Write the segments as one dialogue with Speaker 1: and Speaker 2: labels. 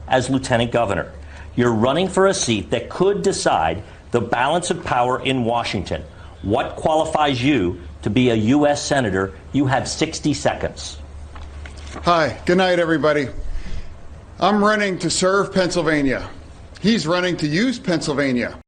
Speaker 1: as lieutenant governor. You're running for a seat that could decide the balance of power in Washington. What qualifies you to be a U.S. Senator? You have 60 seconds.
Speaker 2: Hi, good night, everybody. I'm running to serve Pennsylvania. He's running to use Pennsylvania.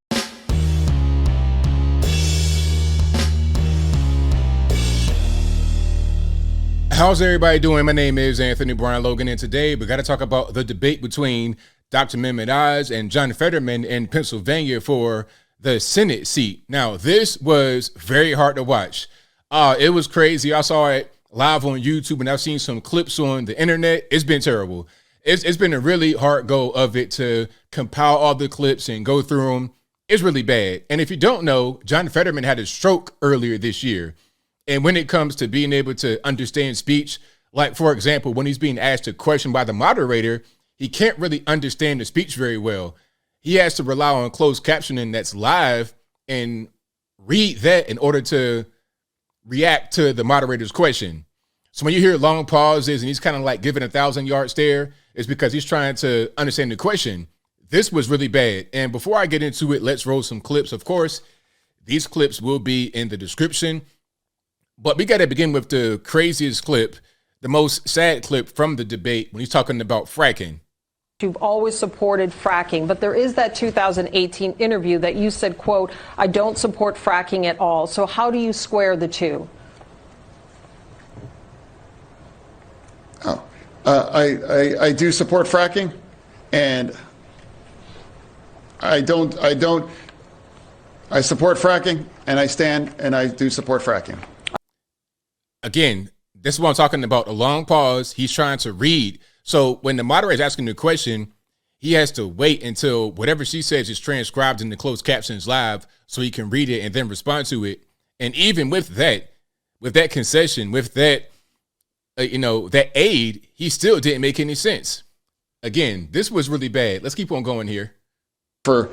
Speaker 3: How's everybody doing? My name is Anthony Brian Logan, and today we got to talk about the debate between Dr. Mehmet Oz and John Fetterman in Pennsylvania for the Senate seat. Now, this was very hard to watch. It was crazy. I saw it live on YouTube, and I've seen some clips on the internet. It's been terrible. It's been a really hard go of it to compile all the clips and go through them. It's really bad. And if you don't know, John Fetterman had a stroke earlier this year. And when it comes to being able to understand speech, like, for example, when he's being asked a question by the moderator, he can't really understand the speech very well. He has to rely on closed captioning that's live and read that in order to react to the moderator's question. So when you hear long pauses and he's kind of like giving a 1,000-yard stare, it's because he's trying to understand the question. This was really bad. And before I get into it, let's roll some clips. Of course, these clips will be in the description. But we got to begin with the craziest clip, the most sad clip from the debate when he's talking about fracking.
Speaker 4: You've always supported fracking, but there is that 2018 interview that you said, quote, "I don't support fracking at all." So how do you square the two?
Speaker 2: I do support fracking, and I support fracking, and I stand and I do support fracking.
Speaker 3: Again, this is what I'm talking about, a long pause. He's trying to read. So when the moderator is asking the question, he has to wait until whatever she says is transcribed in the closed captions live so he can read it and then respond to it. And even with that concession, with that, that aid, he still didn't make any sense. Again, this was really bad. Let's keep on going here.
Speaker 2: For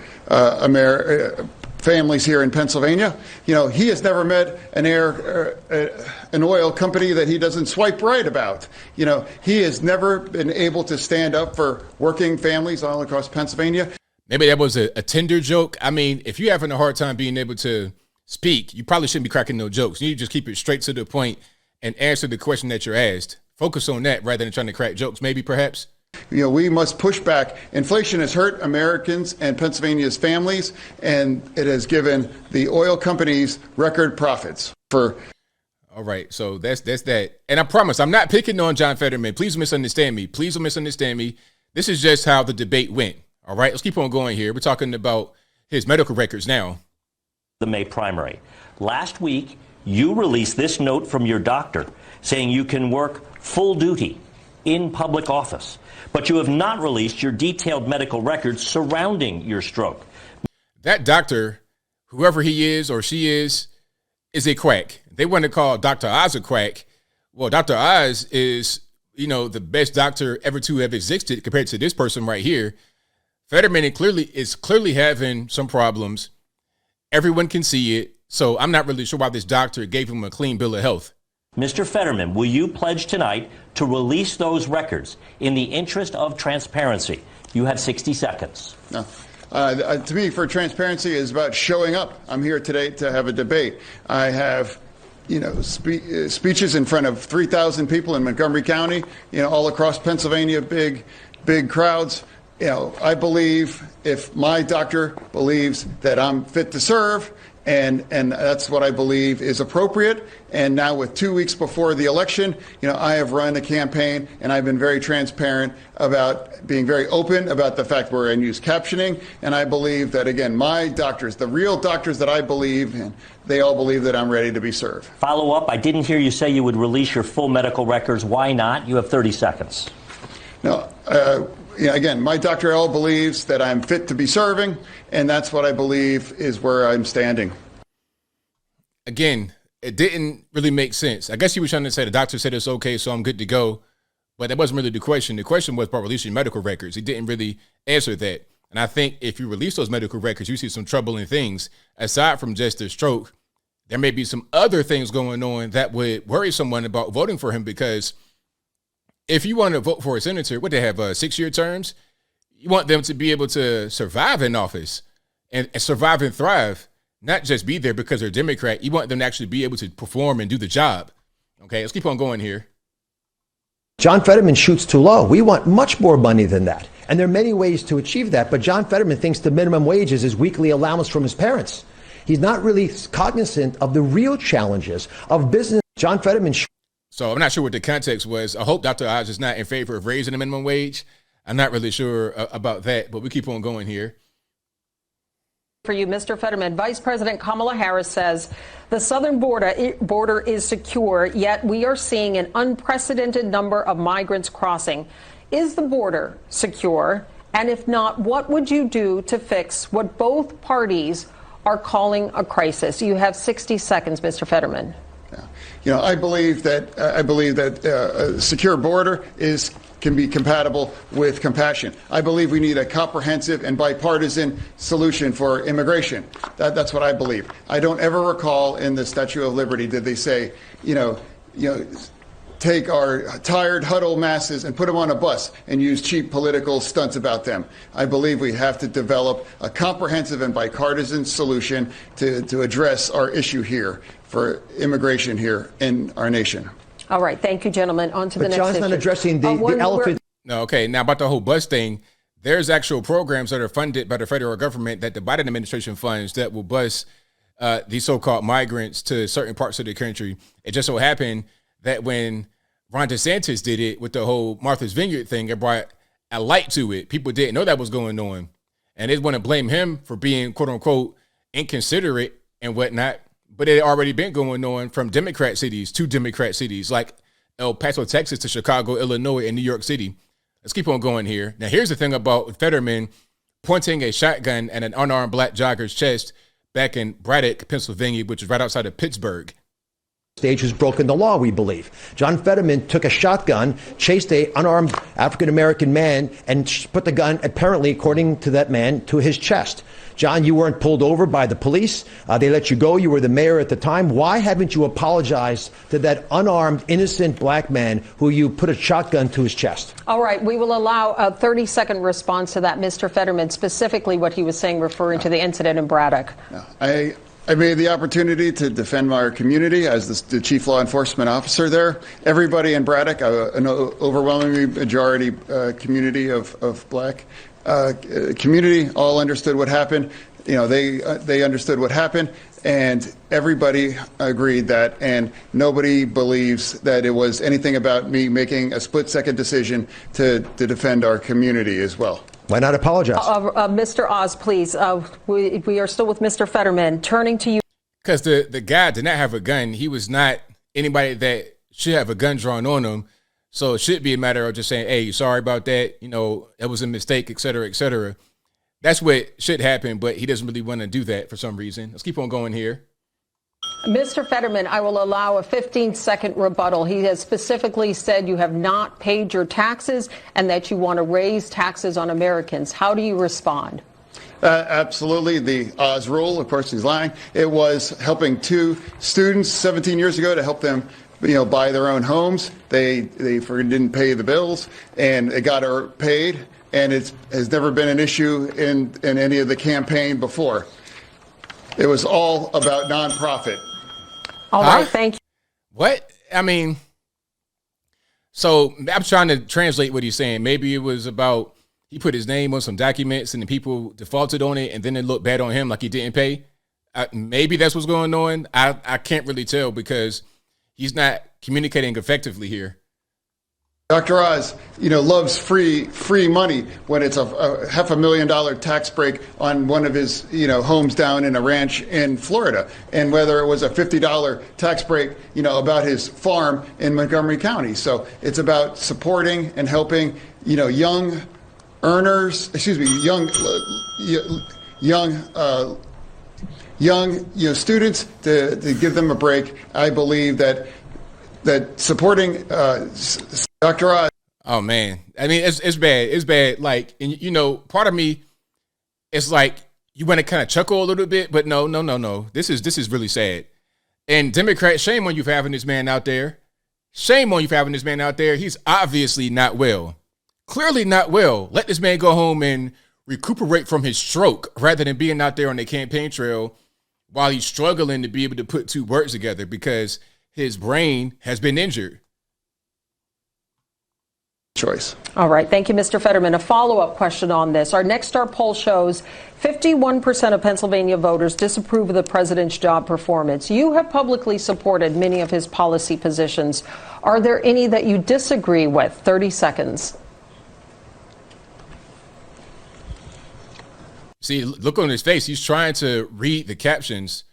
Speaker 2: families here in Pennsylvania, he has never met an oil company that he doesn't swipe right about. He has never been able to stand up for working families all across Pennsylvania.
Speaker 3: Maybe that was a Tinder joke. I mean, if you're having a hard time being able to speak, you probably shouldn't be cracking no jokes. You need to just keep it straight to the point and answer the question that you're asked. Focus on that rather than trying to crack jokes, maybe, perhaps.
Speaker 2: We must push back. Inflation has hurt Americans and Pennsylvania's families, and it has given the oil companies record profits. All
Speaker 3: right, so that's that. And I promise, I'm not picking on John Fetterman. Please don't misunderstand me. Please don't misunderstand me. This is just how the debate went. All right, let's keep on going here. We're talking about his medical records now.
Speaker 1: The May primary. Last week, you released this note from your doctor saying you can work full duty in public office, but you have not released your detailed medical records surrounding your stroke.
Speaker 3: That doctor, whoever he is or she is a quack. They want to call Dr. Oz a quack. Well, Dr. Oz is, the best doctor ever to have existed compared to this person right here. Fetterman is clearly having some problems. Everyone can see it. So I'm not really sure why this doctor gave him a clean bill of health.
Speaker 1: Mr. Fetterman, will you pledge tonight to release those records in the interest of transparency? You have 60 seconds.
Speaker 2: No. To me, for transparency is about showing up. I'm here today to have a debate. I have, speeches in front of 3,000 people in Montgomery County, all across Pennsylvania, big crowds. I believe if my doctor believes that I'm fit to serve, and that's what I believe is appropriate. And now with 2 weeks before the election, I have run a campaign and I've been very transparent about being very open about the fact we're in use captioning. And I believe that, again, my doctors, the real doctors that I believe in, they all believe that I'm ready to be served.
Speaker 1: Follow up. I didn't hear you say you would release your full medical records. Why not? You have 30 seconds.
Speaker 2: No. Again, my doctor all believes that I'm fit to be serving, and that's what I believe is where I'm standing.
Speaker 3: Again, it didn't really make sense. I guess he was trying to say the doctor said it's okay, so I'm good to go. But that wasn't really the question. The question was about releasing medical records. He didn't really answer that. And I think if you release those medical records, you see some troubling things. Aside from just a stroke, there may be some other things going on that would worry someone about voting for him, because if you want to vote for a senator, what they have, 6-year terms, You want them to be able to survive in office and survive and thrive, not just be there because they're Democrat. You want them to actually be able to perform and do the job. Okay, let's keep on going here.
Speaker 5: John Fetterman shoots too low. We want much more money than that. And there are many ways to achieve that. But John Fetterman thinks the minimum wage is his weekly allowance from his parents. He's not really cognizant of the real challenges of business. John Fetterman.
Speaker 3: So I'm not sure what the context was. I hope Dr. Oz is not in favor of raising the minimum wage. I'm not really sure about that, but we keep on going here.
Speaker 4: For you, Mr. Fetterman, Vice President Kamala Harris says the southern border is secure, yet we are seeing an unprecedented number of migrants crossing. Is the border secure? And if not, what would you do to fix what both parties are calling a crisis? You have 60 seconds, Mr. Fetterman.
Speaker 2: Yeah. I believe that a secure border can be compatible with compassion. I believe we need a comprehensive and bipartisan solution for immigration. That's what I believe. I don't ever recall in the Statue of Liberty did they say, take our tired, huddled masses and put them on a bus and use cheap political stunts about them. I believe we have to develop a comprehensive and bipartisan solution to address our issue here for immigration here in our nation.
Speaker 4: All right. Thank you, gentlemen. On to the next issue.
Speaker 5: But John's not addressing the elephant.
Speaker 3: No, okay. Now about the whole bus thing, there's actual programs that are funded by the federal government that the Biden administration funds that will bus these so-called migrants to certain parts of the country. It just so happened that when Ron DeSantis did it with the whole Martha's Vineyard thing, it brought a light to it. People didn't know that was going on. And they want to blame him for being, quote unquote, inconsiderate and whatnot. But it had already been going on from Democrat cities to Democrat cities, like El Paso, Texas, to Chicago, Illinois, and New York City. Let's keep on going here. Now, here's the thing about Fetterman pointing a shotgun at an unarmed black jogger's chest back in Braddock, Pennsylvania, which is right outside of Pittsburgh.
Speaker 5: Stage has broken the law, we believe. John Fetterman took a shotgun, chased a unarmed African-American man, and put the gun, apparently, according to that man, to his chest. John, you weren't pulled over by the police. They let you go. You were the mayor at the time. Why haven't you apologized to that unarmed, innocent black man who you put a shotgun to his chest?
Speaker 4: All right. We will allow a 30-second response to that, Mr. Fetterman, specifically what he was saying, referring to the incident in Braddock.
Speaker 2: I made the opportunity to defend our community as the chief law enforcement officer there. Everybody in Braddock, an overwhelmingly majority community of black community, all understood what happened. They understood what happened, and everybody agreed that, and nobody believes that it was anything about me making a split-second decision to defend our community as well.
Speaker 5: Why not apologize?
Speaker 4: Mr. Oz, please. We are still with Mr. Fetterman. Turning to you.
Speaker 3: Because the guy did not have a gun. He was not anybody that should have a gun drawn on him. So it should be a matter of just saying, hey, sorry about that. It was a mistake, et cetera, et cetera. That's what should happen, but he doesn't really want to do that for some reason. Let's keep on going here.
Speaker 4: Mr. Fetterman, I will allow a 15-second rebuttal. He has specifically said you have not paid your taxes and that you want to raise taxes on Americans. How do you respond?
Speaker 2: Absolutely. The Oz rule, of course, he's lying. It was helping two students 17 years ago to help them buy their own homes. They didn't pay the bills, and it got her paid, and it has never been an issue in any of the campaign before. It was all about nonprofit.
Speaker 4: All right, thank you.
Speaker 3: What? I mean, so I'm trying to translate what he's saying. Maybe it was about he put his name on some documents and the people defaulted on it, and then it looked bad on him like he didn't pay. Maybe that's what's going on. I can't really tell because he's not communicating effectively here.
Speaker 2: Dr. Oz, loves free money when it's a $500,000 tax break on one of his, homes down in a ranch in Florida, and whether it was a $50 tax break, about his farm in Montgomery County. So it's about supporting and helping, young earners, young students to give them a break. I believe that supporting Dr. Oz.
Speaker 3: Oh man, I mean it's bad. It's bad. Like, and part of me, it's like you want to kind of chuckle a little bit, but no. This is really sad. And Democrats, shame on you for having this man out there. Shame on you for having this man out there. He's obviously not well. clearly not well. Let this man go home and recuperate from his stroke rather than being out there on the campaign trail while he's struggling to be able to put two words together because his brain has been injured.
Speaker 2: Choice.
Speaker 4: All right. Thank you, Mr. Fetterman. A follow-up question on this. Our Next Star poll shows 51% of Pennsylvania voters disapprove of the president's job performance. You have publicly supported many of his policy positions. Are there any that you disagree with? 30 seconds.
Speaker 3: See, look on his face. He's trying to read the captions.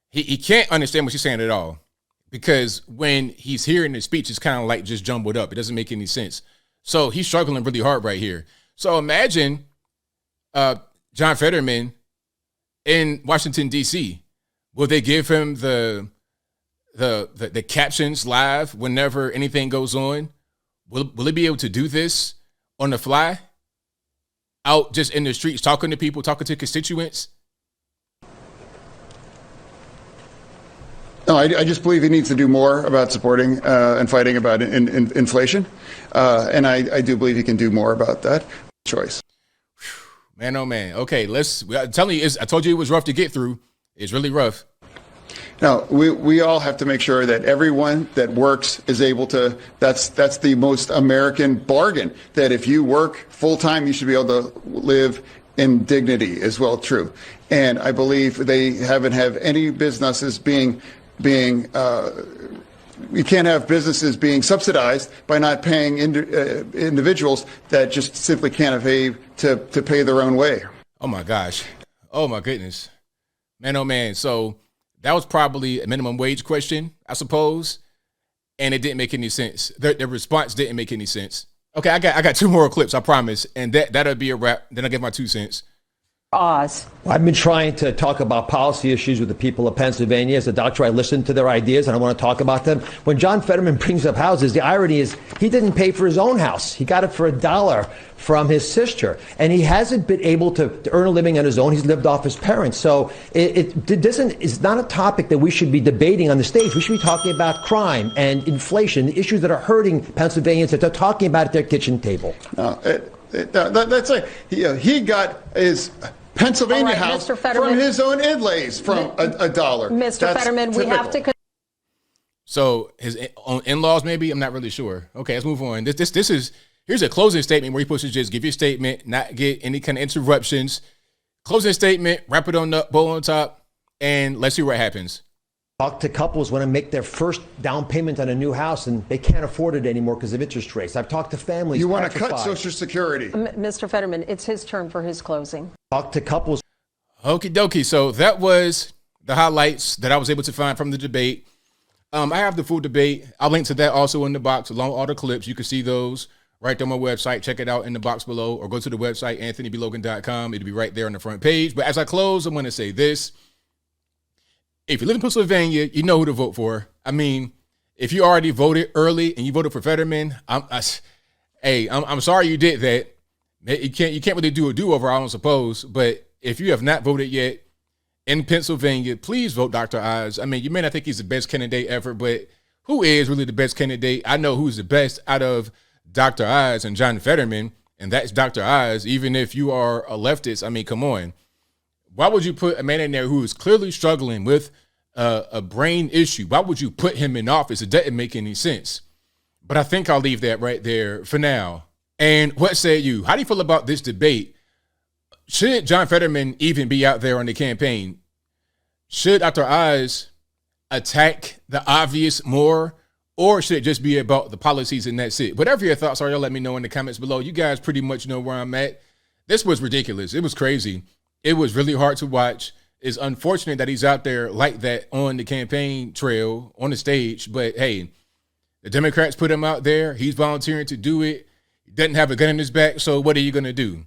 Speaker 3: He can't understand what she's saying at all because when he's hearing the speech, it's kind of like just jumbled up. It doesn't make any sense. So he's struggling really hard right here. So imagine John Fetterman in Washington, D.C. Will they give him the captions live whenever anything goes on? Will he be able to do this on the fly? Out just in the streets, talking to people, talking to constituents?
Speaker 2: No, I just believe he needs to do more about supporting and fighting about inflation. And I do believe he can do more about that. Choice.
Speaker 3: Man, oh man. Okay, I'm telling you, I told you it was rough to get through. It's really rough.
Speaker 2: Now, we all have to make sure that everyone that works is able to, that's the most American bargain, that if you work full time, you should be able to live in dignity as well, true. And I believe they haven't have any businesses being you can't have businesses being subsidized by not paying individuals that just simply can't afford to pay their own way.
Speaker 3: Oh my gosh. Oh my goodness. Man, oh man. So that was probably a minimum wage question, I suppose. And it didn't make any sense. The response didn't make any sense. Okay, I got two more clips, I promise. And that'll be a wrap. Then I'll give my 2 cents.
Speaker 4: Oz.
Speaker 5: I've been trying to talk about policy issues with the people of Pennsylvania. As a doctor, I listen to their ideas and I want to talk about them. When John Fetterman brings up houses, the irony is he didn't pay for his own house. He got it for $1 from his sister. And he hasn't been able to earn a living on his own. He's lived off his parents. So it's not a topic that we should be debating on the stage. We should be talking about crime and inflation, the issues that are hurting Pennsylvanians that they're talking about at their kitchen table.
Speaker 2: That's like he got his Pennsylvania house from his own inlays from $1.
Speaker 4: Mr. Fetterman, we have to.
Speaker 3: So his own in-laws, maybe? I'm not really sure. Okay, let's move on. Here's a closing statement where you're supposed to just give your statement, not get any kind of interruptions. Closing statement, wrap it on up, bow on top, and let's see what happens.
Speaker 5: Talk to couples want to make their first down payment on a new house and they can't afford it anymore because of interest rates. I've talked to families.
Speaker 2: You want to cut Social Security.
Speaker 4: Mr. Fetterman, it's his turn for his closing.
Speaker 5: Talk to couples.
Speaker 3: Okie dokie. So that was the highlights that I was able to find from the debate. I have the full debate. I'll link to that also in the box along with all the clips. You can see those right there on my website. Check it out in the box below or go to the website, anthonyblogan.com. It'll be right there on the front page. But as I close, I'm going to say this. If you live in Pennsylvania, you know who to vote for. I mean, if you already voted early and you voted for Fetterman, I'm sorry you did that. You can't really do a do-over, I don't suppose. But if you have not voted yet in Pennsylvania, please vote Dr. Oz. I mean, you may not think he's the best candidate ever, but who is really the best candidate? I know who's the best out of Dr. Oz and John Fetterman, and that's Dr. Oz. Even if you are a leftist, I mean, come on. Why would you put a man in there who is clearly struggling with a brain issue? Why would you put him in office? It doesn't make any sense. But I think I'll leave that right there for now. And what say you? How do you feel about this debate? Should John Fetterman even be out there on the campaign? Should Dr. Oz attack the obvious more? Or should it just be about the policies and that's it? Whatever your thoughts are, y'all let me know in the comments below. You guys pretty much know where I'm at. This was ridiculous. It was crazy. It was really hard to watch. It's unfortunate that he's out there like that on the campaign trail, on the stage. But, hey, the Democrats put him out there. He's volunteering to do it. He doesn't have a gun in his back, so what are you going to do?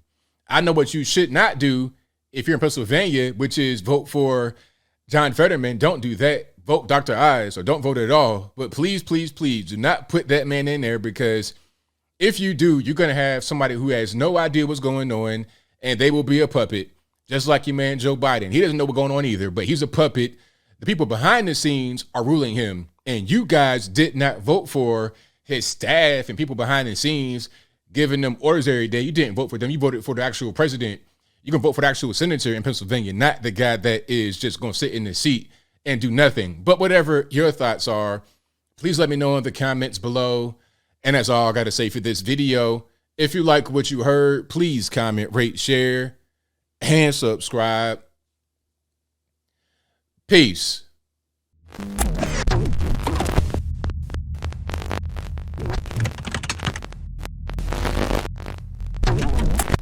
Speaker 3: I know what you should not do if you're in Pennsylvania, which is vote for John Fetterman. Don't do that. Vote Dr. Oz or don't vote at all. But please, please, please do not put that man in there because if you do, you're going to have somebody who has no idea what's going on and they will be a puppet. Just like your man, Joe Biden. He doesn't know what's going on either, but he's a puppet. The people behind the scenes are ruling him. And you guys did not vote for his staff and people behind the scenes giving them orders every day. You didn't vote for them. You voted for the actual president. You can vote for the actual senator in Pennsylvania, not the guy that is just going to sit in the seat and do nothing. But whatever your thoughts are, please let me know in the comments below. And that's all I got to say for this video. If you like what you heard, please comment, rate, share, and subscribe. Peace.